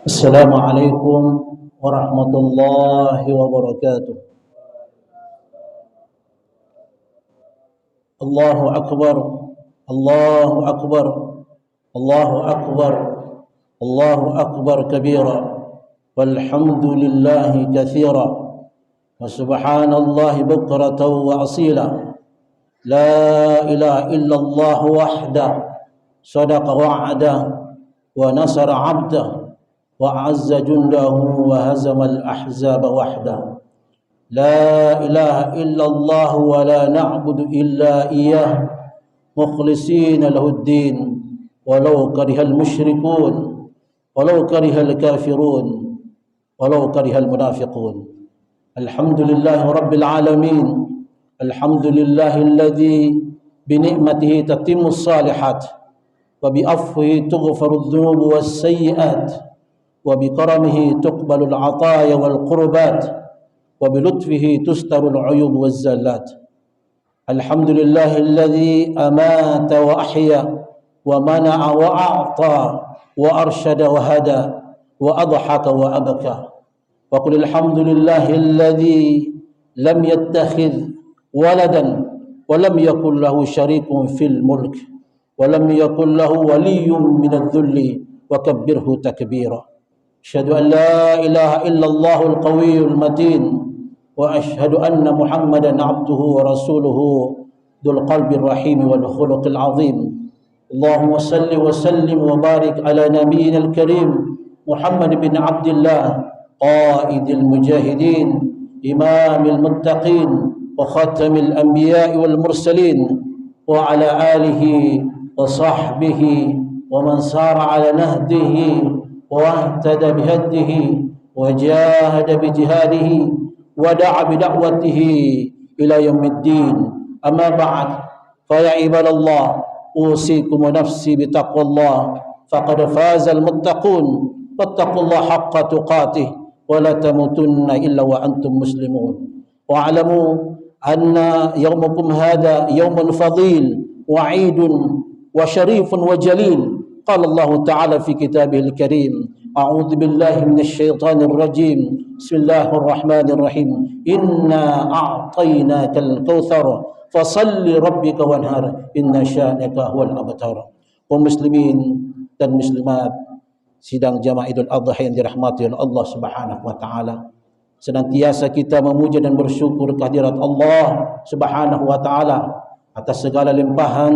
Assalamualaikum warahmatullahi wabarakatuh. Allahu akbar, Allahu akbar, Allahu akbar, Allahu akbar kabira, walhamdulillahi katsira, wa subhanallahi bukratan wa asila. La ilaha illallah wahdah, sadaqa wa'ada, wa nasara 'abdah, وأعز جنده وهزم الأحزاب وحده. لا إله إلا الله ولا نعبد إلا إياه مخلصين له الدين ولو كره المشركون ولو كره الكافرون ولو كره المنافقون. الحمد لله رب العالمين. الحمد لله الذي بنعمته تتم الصالحات وبعفوه تغفر الذنوب والسيئات وبكرمه تقبل العطايا والقربات وبلطفه تستر العيوب والزلات. الحمد لله الذي أمات وأحيا ومنع وأعطى وأرشد وهدى وأضحك وأبكى. وقل الحمد لله الذي لم يتخذ ولدا ولم يكن له شريك في الملك ولم يكن له ولي من الذل وكبره تكبيرا. أشهد أن لا إله إلا الله القوي المتين وأشهد أن محمدا عبده ورسوله ذو القلب الرحيم والخلق العظيم. اللهم صل وسلم وبارك على نبينا الكريم محمد بن عبد الله قائد المجاهدين إمام المتقين وخاتم الأنبياء والمرسلين وعلى آله وصحبه ومن سار على نهجه واهتدى بهديه وجاهد بجهاده ودعا بدعوته إلى يوم الدين. أما بعد فيا عباد الله أوصيكم ونفسي بتقوى الله فقد فاز المتقون واتقوا الله حق تقاته ولا تموتن إلا وأنتم مسلمون. واعلموا أن يومكم هذا يوم فضيل وعيد وشريف وجليل. قال الله تعالى في كتابه الكريم: أعوذ بالله من الشيطان الرجيم بسم الله الرحمن الرحيم إنا أعطيناك الكوثر فصل ربك وانهر إن شانك هو الأبتر. Kaum muslimin dan muslimat sidang jamaah Idul Adha yang dirahmati oleh Allah Subhanahu wa taala, senantiasa kita memuji dan bersyukur kehadirat Allah Subhanahu wa taala atas segala limpahan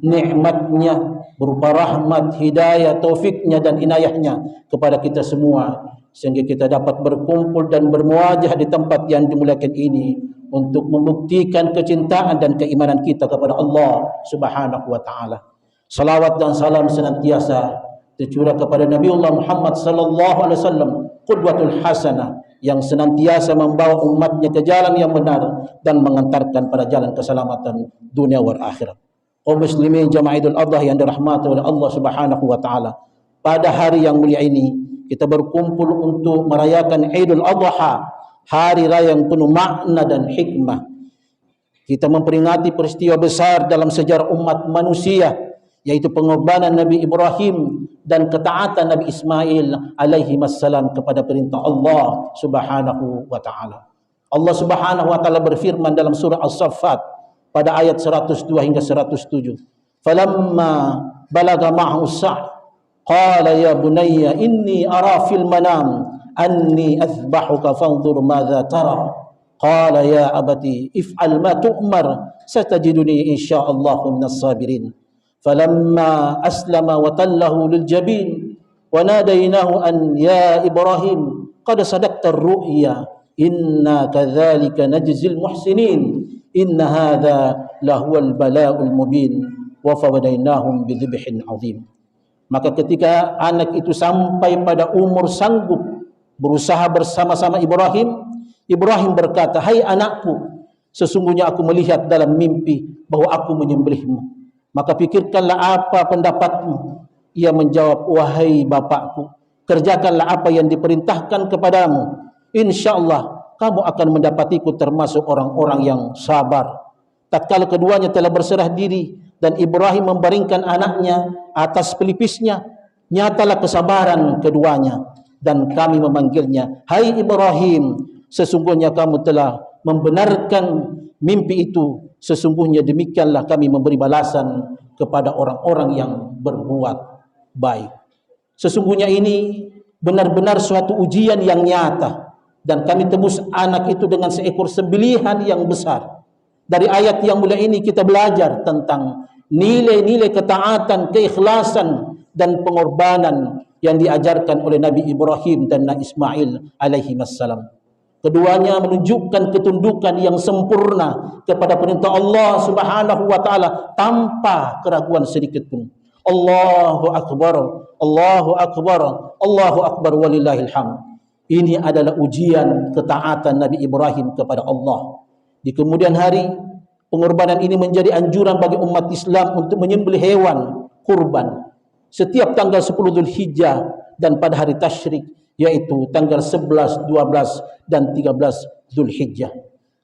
nikmatnya berupa rahmat, hidayah, taufiknya dan inayahnya kepada kita semua, sehingga kita dapat berkumpul dan bermuajah di tempat yang dimuliakan ini untuk membuktikan kecintaan dan keimanan kita kepada Allah Subhanahu wa taala. Salawat dan salam senantiasa tercurah kepada Nabiullah Muhammad sallallahu alaihi wasallam, qudwatul hasanah, yang senantiasa membawa umatnya ke jalan yang benar dan mengantarkan pada jalan keselamatan dunia wal akhirat. Kaum muslimin jamaah Idul Adha yang dirahmati oleh Allah Subhanahu wa taala, pada hari yang mulia ini kita berkumpul untuk merayakan Idul Adha, hari raya yang penuh makna dan hikmah. Kita memperingati peristiwa besar dalam sejarah umat manusia, yaitu pengorbanan Nabi Ibrahim dan ketaatan Nabi Ismail alaihi wassalam kepada perintah Allah Subhanahu wa taala. Allah Subhanahu wa taala berfirman dalam surah As-Saffat pada ayat 102 hingga 107. Falamma balaga ma'hu sa'i qala ya bunayya inni ara fil manam anni athbahuka fanzur madza tara. Qala ya abati if'al ma tu'mar satajiduni insyaallahu minas sabirin. Falamma aslama wa tallahu lil jabin wa nadainahu an ya Ibrahim qad sadaqta ar-ru'ya inna kadzalika najzil muhsinin inna hadza lahuwal bala'ul mubin wa fawadainahum bidzibhin azim. Maka ketika anak itu sampai pada umur sanggup berusaha bersama-sama Ibrahim, Ibrahim berkata, "Hai anakku, sesungguhnya aku melihat dalam mimpi bahwa aku menyembelihmu. Maka pikirkanlah apa pendapatmu." Ia menjawab, "Wahai bapakku, kerjakanlah apa yang diperintahkan kepadamu. InsyaAllah kamu akan mendapatiku termasuk orang-orang yang sabar." Tatkala keduanya telah berserah diri, dan Ibrahim membaringkan anaknya atas pelipisnya. Nyatalah kesabaran keduanya, dan kami memanggilnya, hai Ibrahim, sesungguhnya kamu telah membenarkan mimpi itu. Sesungguhnya demikianlah kami memberi balasan kepada orang-orang yang berbuat baik. Sesungguhnya ini benar-benar suatu ujian yang nyata, dan kami tebus anak itu dengan seekor sembelihan yang besar. Dari ayat yang mulia ini kita belajar tentang nilai-nilai ketaatan, keikhlasan, dan pengorbanan yang diajarkan oleh Nabi Ibrahim dan Nabi Ismail alaihi wassalam. Keduanya menunjukkan ketundukan yang sempurna kepada perintah Allah Subhanahu wa taala tanpa keraguan sedikit pun. Allahu akbar, Allahu akbar, Allahu akbar walillahil hamd. Ini adalah ujian ketaatan Nabi Ibrahim kepada Allah. Di kemudian hari, pengorbanan ini menjadi anjuran bagi umat Islam untuk menyembelih hewan kurban setiap tanggal 10 Dzulhijjah dan pada hari tasyrik, yaitu tanggal 11, 12 dan 13 Dzulhijjah.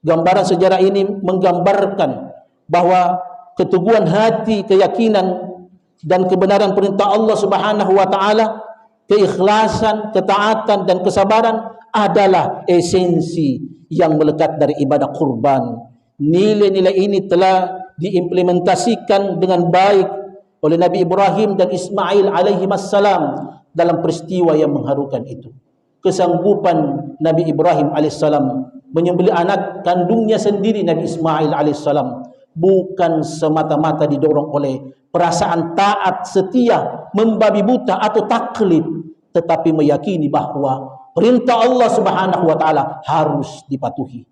Gambaran sejarah ini menggambarkan bahwa keteguhan hati, keyakinan dan kebenaran perintah Allah Subhanahu wa taala, keikhlasan, ketaatan dan kesabaran adalah esensi yang melekat dari ibadah kurban. Nilai-nilai ini telah diimplementasikan dengan baik oleh Nabi Ibrahim dan Ismail alaihi wassalam dalam peristiwa yang mengharukan itu. Kesanggupan Nabi Ibrahim alaihissalam menyembelih anak kandungnya sendiri, Nabi Ismail alaihissalam, bukan semata-mata didorong oleh perasaan taat, setia, membabi buta atau taklid, tetapi meyakini bahwa perintah Allah Subhanahu wa taala harus dipatuhi.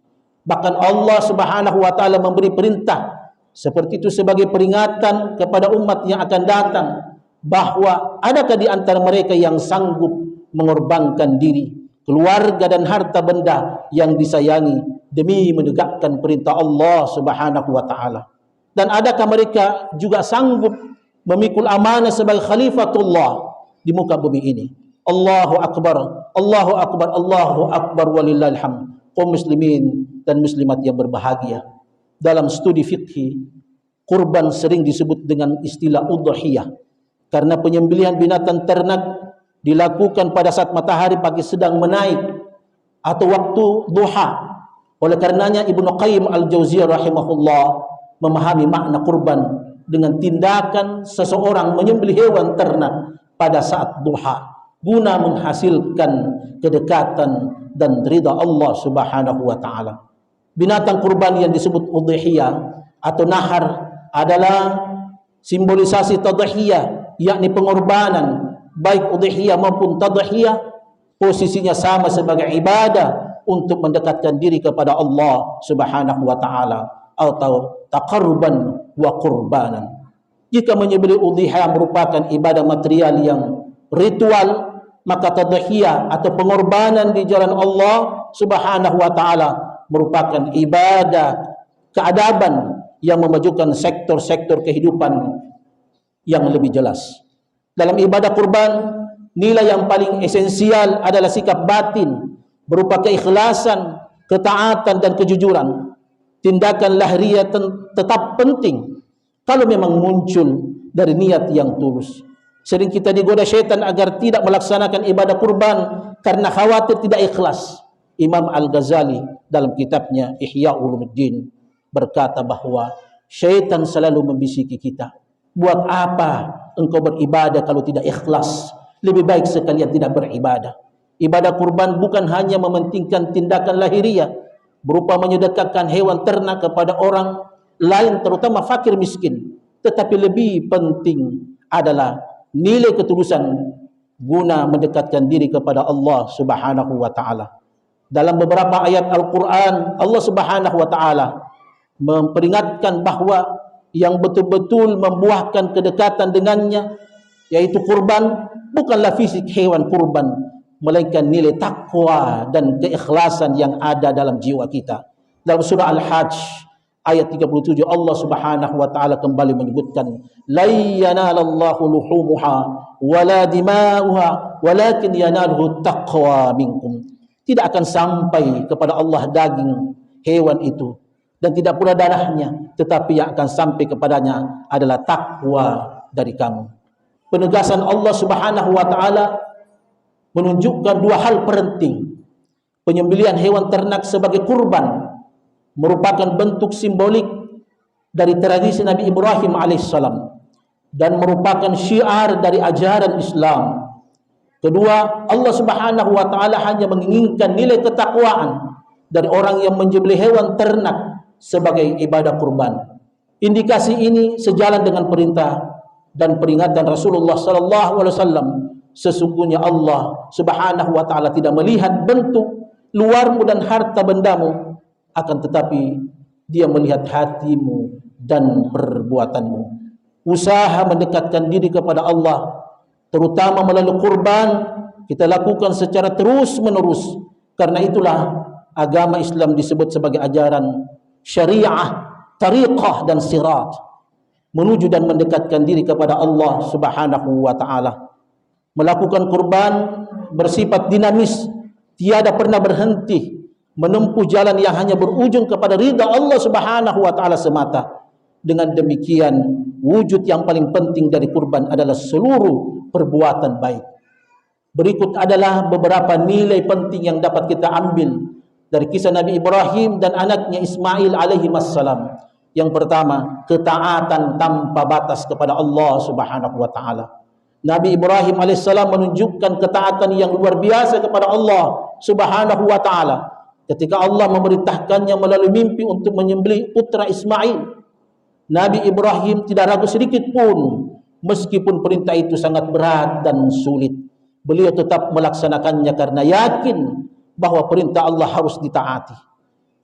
Bahkan Allah Subhanahu wa taala memberi perintah seperti itu sebagai peringatan kepada umat yang akan datang, bahwa adakah di antara mereka yang sanggup mengorbankan diri, keluarga dan harta benda yang disayangi demi menegakkan perintah Allah Subhanahu wa taala. Dan adakah mereka juga sanggup memikul amanah sebagai khalifatullah di muka bumi ini. Allahu akbar, Allahu akbar, Allahu akbar walillahil hamd. Kaum muslimin dan muslimat yang berbahagia, dalam studi fikih, kurban sering disebut dengan istilah udhiyah karena penyembelihan binatang ternak dilakukan pada saat matahari pagi sedang menaik atau waktu duha. Oleh karenanya Ibnu Qayyim al-Jauziyah rahimahullah memahami makna kurban dengan tindakan seseorang menyembelih hewan ternak pada saat duha guna menghasilkan kedekatan dan ridha Allah Subhanahu wa taala. Binatang kurban yang disebut udhiyah atau nahar adalah simbolisasi tadhiyah, yakni pengorbanan. Baik udhiyah maupun tadhiyah posisinya sama sebagai ibadah untuk mendekatkan diri kepada Allah Subhanahu wa taala atau taqarruban wa qurbanan. Jika menyembelih udhiyah merupakan ibadah material yang ritual, maka tadhiyah atau pengorbanan di jalan Allah Subhanahu wa taala merupakan ibadah keadaban yang memajukan sektor-sektor kehidupan yang lebih jelas. Dalam ibadah kurban, nilai yang paling esensial adalah sikap batin berupa keikhlasan, ketaatan dan kejujuran. Tindakan lahiriah tetap penting kalau memang muncul dari niat yang tulus. Sering kita digoda syaitan agar tidak melaksanakan ibadah kurban karena khawatir tidak ikhlas. Imam Al-Ghazali dalam kitabnya Ihya Ulumuddin berkata bahwa syaitan selalu membisiki kita, buat apa engkau beribadah kalau tidak ikhlas? Lebih baik sekalian tidak beribadah. Ibadah kurban bukan hanya mementingkan tindakan lahiriah berupa menyedekahkan hewan ternak kepada orang lain, terutama fakir miskin, tetapi lebih penting adalah nilai ketulusan guna mendekatkan diri kepada Allah Subhanahu wa taala. Dalam beberapa ayat Al-Quran, Allah Subhanahu wa taala memperingatkan bahwa yang betul-betul membuahkan kedekatan dengannya, yaitu kurban, bukanlah fisik hewan kurban, melainkan nilai takwa dan keikhlasan yang ada dalam jiwa kita. Dalam surah Al-Hajj ayat 37, Allah Subhanahu wa taala kembali menyebutkan, la yanalallahu luhumuha wala dima'uha walakin yanaluhu taqwa minkum. Tidak akan sampai kepada Allah daging hewan itu dan tidak pula darahnya, tetapi yang akan sampai kepadanya adalah takwa dari kamu. Penegasan Allah Subhanahu wa taala menunjukkan dua hal penting. Penyembelihan hewan ternak sebagai kurban merupakan bentuk simbolik dari tradisi Nabi Ibrahim alaihissalam dan merupakan syiar dari ajaran Islam. Kedua, Allah Subhanahu wa taala hanya menginginkan nilai ketakwaan dari orang yang menyembelih hewan ternak sebagai ibadah kurban. Indikasi ini sejalan dengan perintah dan peringatan Rasulullah sallallahu alaihi wasallam. Sesungguhnya Allah Subhanahu wa taala tidak melihat bentuk luarmu dan harta bendamu, akan tetapi Dia melihat hatimu dan perbuatanmu. Usaha mendekatkan diri kepada Allah, terutama melalui kurban, kita lakukan secara terus-menerus. Karena itulah agama Islam disebut sebagai ajaran syariah, tariqah dan sirat, menuju dan mendekatkan diri kepada Allah Subhanahu wa taala. Melakukan kurban bersifat dinamis, tiada pernah berhenti, menempuh jalan yang hanya berujung kepada ridha Allah Subhanahu wa taala semata. Dengan demikian, wujud yang paling penting dari kurban adalah seluruh perbuatan baik. Berikut adalah beberapa nilai penting yang dapat kita ambil dari kisah Nabi Ibrahim dan anaknya Ismail alaihi wassalam. Yang pertama, ketaatan tanpa batas kepada Allah Subhanahu wa taala. Nabi Ibrahim alaihissalam menunjukkan ketaatan yang luar biasa kepada Allah Subhanahu wa taala ketika Allah memerintahkannya melalui mimpi untuk menyembelih putra Ismail. Nabi Ibrahim tidak ragu sedikit pun, meskipun perintah itu sangat berat dan sulit. Beliau tetap melaksanakannya karena yakin bahwa perintah Allah harus ditaati.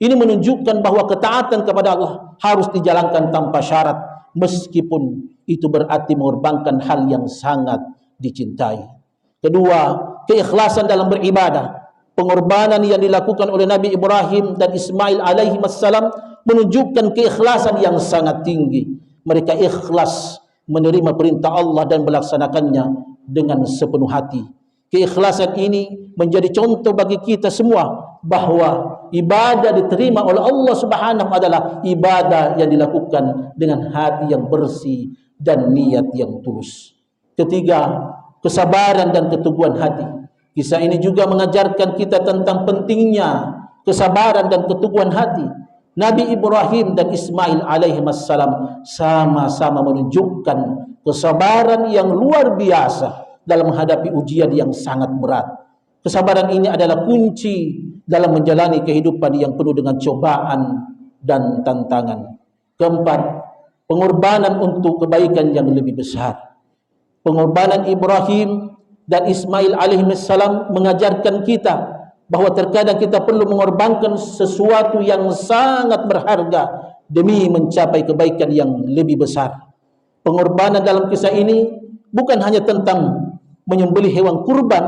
Ini menunjukkan bahwa ketaatan kepada Allah harus dijalankan tanpa syarat, meskipun itu berarti mengorbankan hal yang sangat dicintai. Kedua, keikhlasan dalam beribadah. Pengorbanan yang dilakukan oleh Nabi Ibrahim dan Ismail alaihi wassalam menunjukkan keikhlasan yang sangat tinggi. Mereka ikhlas menerima perintah Allah dan melaksanakannya dengan sepenuh hati. Keikhlasan ini menjadi contoh bagi kita semua bahwa ibadah diterima oleh Allah Subhanahu adalah ibadah yang dilakukan dengan hati yang bersih dan niat yang tulus. Ketiga, kesabaran dan keteguhan hati. Kisah ini juga mengajarkan kita tentang pentingnya kesabaran dan keteguhan hati. Nabi Ibrahim dan Ismail alaihi wassalam sama-sama menunjukkan kesabaran yang luar biasa dalam menghadapi ujian yang sangat berat. Kesabaran ini adalah kunci dalam menjalani kehidupan yang penuh dengan cobaan dan tantangan. Keempat, pengorbanan untuk kebaikan yang lebih besar. Pengorbanan Ibrahim dan Ismail alaihissalam mengajarkan kita bahwa terkadang kita perlu mengorbankan sesuatu yang sangat berharga demi mencapai kebaikan yang lebih besar. Pengorbanan dalam kisah ini bukan hanya tentang menyembelih hewan kurban,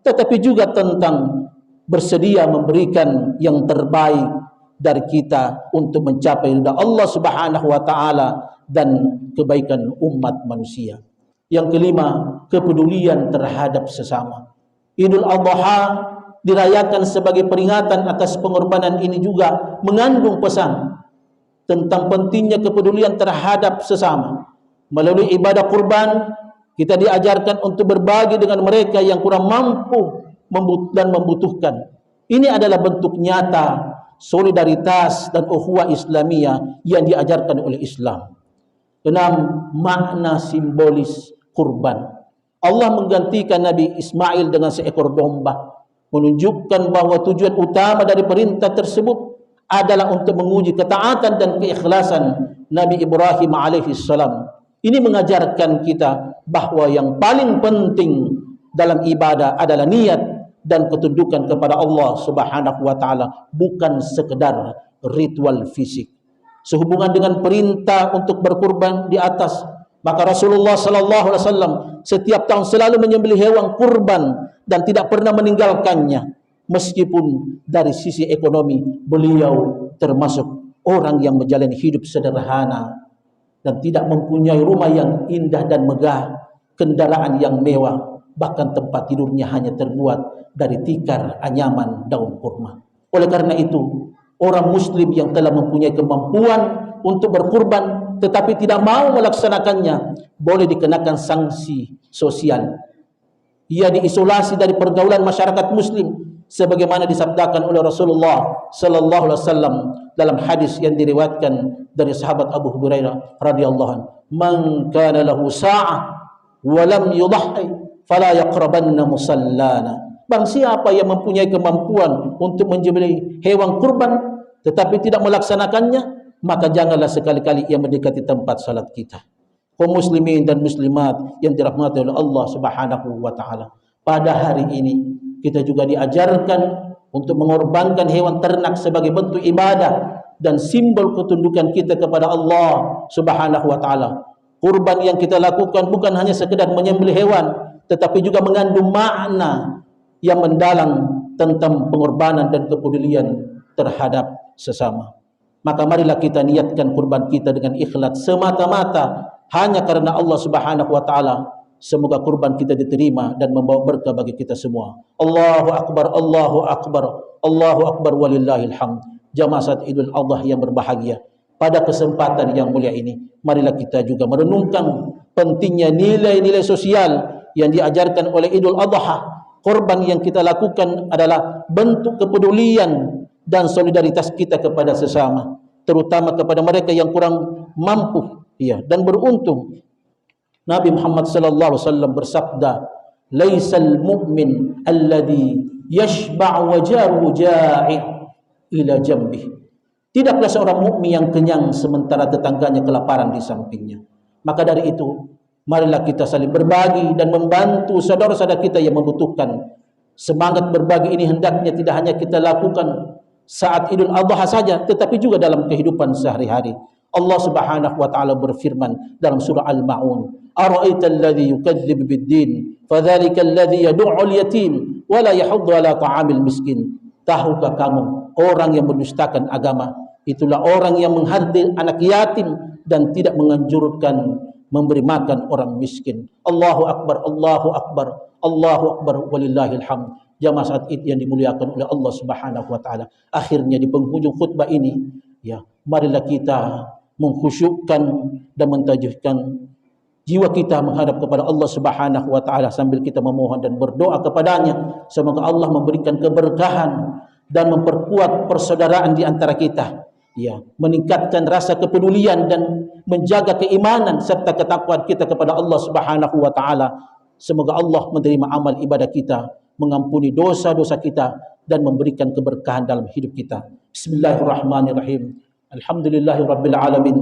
tetapi juga tentang bersedia memberikan yang terbaik dari kita untuk mencapai ridha Allah Subhanahu wa taala dan kebaikan umat manusia. Yang kelima, kepedulian terhadap sesama. Idul Adha dirayakan sebagai peringatan atas pengorbanan ini juga mengandung pesan tentang pentingnya kepedulian terhadap sesama. Melalui ibadah kurban, kita diajarkan untuk berbagi dengan mereka yang kurang mampu dan membutuhkan. Ini adalah bentuk nyata solidaritas dan ukhuwah Islamiyah yang diajarkan oleh Islam. Enam, makna simbolis kurban. Allah menggantikan Nabi Ismail dengan seekor domba, menunjukkan bahwa tujuan utama dari perintah tersebut adalah untuk menguji ketaatan dan keikhlasan Nabi Ibrahim alaihissalam. Ini mengajarkan kita bahwa yang paling penting dalam ibadah adalah niat dan ketundukan kepada Allah Subhanahu wa taala, bukan sekedar ritual fisik. Sehubungan dengan perintah untuk berkurban di atas, maka Rasulullah sallallahu alaihi wasallam setiap tahun selalu menyembelih hewan kurban dan tidak pernah meninggalkannya. Meskipun dari sisi ekonomi beliau termasuk orang yang menjalani hidup sederhana dan tidak mempunyai rumah yang indah dan megah, kendaraan yang mewah, bahkan tempat tidurnya hanya terbuat dari tikar anyaman daun kurma. Oleh karena itu, Orang muslim yang telah mempunyai kemampuan untuk berkurban tetapi tidak mau melaksanakannya, boleh dikenakan sanksi sosial. Ia diisolasi dari pergaulan masyarakat muslim sebagaimana disabdakan oleh Rasulullah sallallahu alaihi wasallam dalam hadis yang diriwayatkan dari sahabat Abu Hurairah radhiyallahu anhu, "Man kana lahu sa'ah wa lam yudhhi fala yaqrabanna musallana." Barang siapa yang mempunyai kemampuan untuk menyembelih hewan kurban tetapi tidak melaksanakannya, maka janganlah sekali-kali ia mendekati tempat salat kita. Kaum muslimin dan muslimat yang dirahmati oleh Allah Subhanahu wa taala, pada hari ini kita juga diajarkan untuk mengorbankan hewan ternak sebagai bentuk ibadah dan simbol ketundukan kita kepada Allah Subhanahu wa taala. Kurban yang kita lakukan bukan hanya sekedar menyembelih hewan, tetapi juga mengandung makna yang mendalam tentang pengorbanan dan kepedulian terhadap sesama. Maka marilah kita niatkan kurban kita dengan ikhlas semata-mata hanya karena Allah Subhanahu wa taala. Semoga kurban kita diterima dan membawa berkah bagi kita semua. Allahu akbar, Allahu akbar, Allahu akbar walillahil hamd. Jamaah salat Idul Adha yang berbahagia, pada kesempatan yang mulia ini marilah kita juga merenungkan pentingnya nilai-nilai sosial yang diajarkan oleh Idul Adha. Korban yang kita lakukan adalah bentuk kepedulian dan solidaritas kita kepada sesama, terutama kepada mereka yang kurang mampu, ya, dan beruntung. Nabi Muhammad sallallahu alaihi wasallam bersabda, "Laisal mu'min alladhi yashba'u wa jaruhu ja'i' ila jambih." Tidaklah seorang mukmin yang kenyang sementara tetangganya kelaparan di sampingnya. Maka dari itu, marilah kita saling berbagi dan membantu saudara-saudara kita yang membutuhkan. Semangat berbagi ini hendaknya tidak hanya kita lakukan saat Idul Adha saja, tetapi juga dalam kehidupan sehari-hari. Allah Subhanahu wa taala berfirman dalam surah Al-Maun, "Ara'aital ladzi yukadzibu bid-din, fadzalika alladzi yad'u al-yatim wa la yahuddu 'ala ta'amil miskin." Tahukah kamu orang yang mendustakan agama? Itulah orang yang menghadir anak yatim dan tidak menganjurkan memberi makan orang miskin. Allahu akbar, Allahu akbar, Allahu akbar walillahil hamd. Jamaah saat Id yang dimuliakan oleh Allah Subhanahu wa taala. Akhirnya di penghujung khutbah ini, ya, marilah kita mengkhusyukkan dan mentajihkan jiwa kita menghadap kepada Allah Subhanahu wa taala sambil kita memohon dan berdoa kepadanya. Semoga Allah memberikan keberkahan dan memperkuat persaudaraan di antara kita, ya, meningkatkan rasa kepedulian dan menjaga keimanan serta ketakwaan kita kepada Allah Subhanahu wa taala. Semoga Allah menerima amal ibadah kita, mengampuni dosa-dosa kita dan memberikan keberkahan dalam hidup kita. Bismillahirrahmanirrahim. Alhamdulillahirabbil alamin.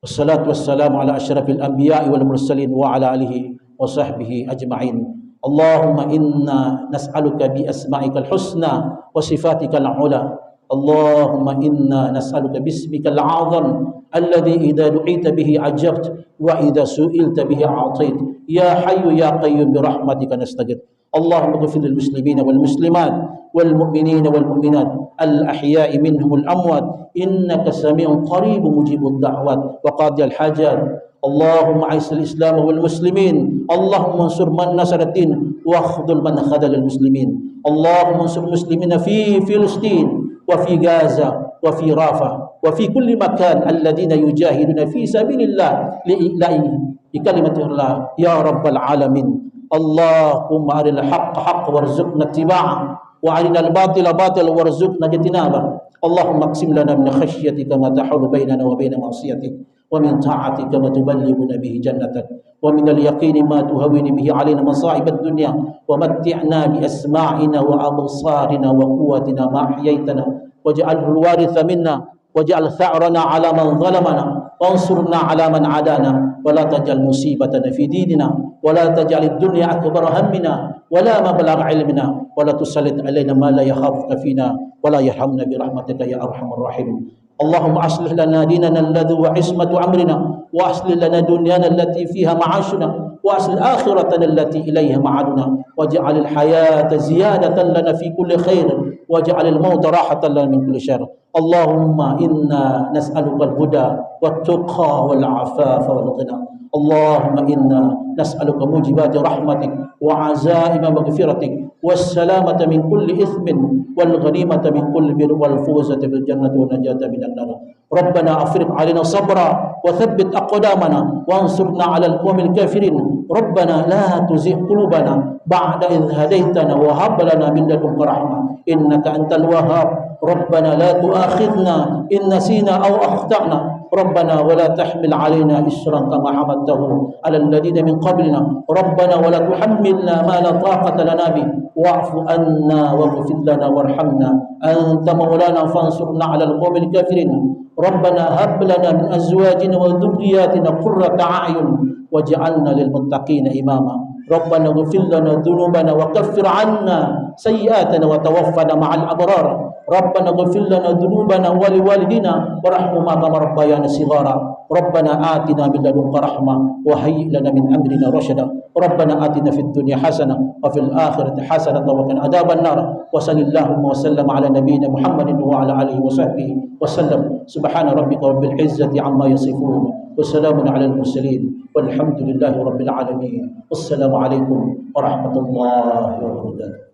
Wassalatu wassalamu ala asyrafil anbiya'i wal mursalin wa ala alihi wa sahbihi ajma'in. Allahumma inna nas'aluka bi asma'ikal husna wa sifatikal ula. Allahumma inna nas'aluka bismikal azam alladhi idza du'ita bihi ajabt wa idza su'ilta bihi a'tait. Ya hayyu ya qayyum bi rahmatika nastaghith. Allahumma ighfir lil muslimina wal muslimat wal mu'minina wal mu'minat al ahya'i minhum al amwat innaka sami'un qaribun mujibud da'wat wa qadiyal hajat. Allahumma aisil Islam wal muslimin. Allahumma ansur man nasaratin wa akhdhul man khadalal muslimin. Allahumma ansur muslimina fi Filistin wa fi Gaza wa fi Rafah wa fi kulli makan alladhina yujahiduna fi sabilillah li kalimatillah ya rabbal alamin. Allahumma arinal haqqa haqqa warzuqna ittiba'ah wa arinal batila batila warzuqna ijtinabah. Allahumma aqsim lana min khashyatika ma tahulu bainana wa baina ma'siyatik ومن طاعتك ما تبلغنا به جنتك ومن اليقين ما تهون به علينا مصائب الدنيا ومتعنا بأسماعنا وأبصارنا وقوتنا ما أحييتنا واجعله الوارث منا واجعل ثأرنا على من ظلمنا وانصرنا على من عادانا ولا تجعل مصيبتنا في ديننا ولا تجعل الدنيا أكبر همنا ولا مبلغ علمنا ولا تسلط علينا ما لا يخافك فينا ولا يرحمنا برحمتك يا أرحم الراحمين. اللهم أصلح لنا ديننا الذي هو عصمة أمرنا وأصلح لنا دنيانا التي فيها معاشنا وأصلح آخرتنا التي إليها معادنا واجعل الحياة زيادة لنا في كل خير واجعل الموت راحة لنا من كل شر. اللهم إنا نسألك الهدى والتقى والعفاف والغنى. اللهم إنا نسألك موجبات رحمتك وعزائم مغفرتك والسلامة من كل إثم والغنيمة من كل بر والفوز بالجنة والنجاة من النار. ربنا أفرغ علينا صبرا وثبت أقدامنا وانصرنا على القوم الكافرين. ربنا لا تزغ قلوبنا بعد إذ هديتنا وهب لنا من لدنك رحمة إنك أنت الوهاب. ربنا لا تؤاخذنا إن نسينا أو أخطأنا. ربنا ولا تحمل علينا إصرا كما حملته على الذين من قبلنا. ربنا ولا تحملنا ما لا طاقة لنا به واعف عنا واغفر لنا وارحمنا أنت مولانا فانصرنا على القوم الكافرين. ربنا هب لنا من أزواجنا وذرياتنا قرة أعين واجعلنا للمتقين إماما. ربنا اغفر لنا ذنوبنا وكفر عنا سيئاتنا وتوفنا مع الأبرار. ربنا اغفر لنا ذنوبنا ولوالدينا وارحمهما كما ربيانا صغارا. ربنا آتنا من لدنك رحمة وهيئ لنا من أمرنا رشدا. ربنا آتنا في الدنيا حسنة وفي الآخرة حسنة وقنا عذاب النار. وصلى اللهم وسلم على نبينا محمد وعلى آله وصحبه وسلم. سبحان ربك رب العزة عما يصفون وسلام على المرسلين والحمد لله رب العالمين. والسلام عليكم ورحمة الله وبركاته.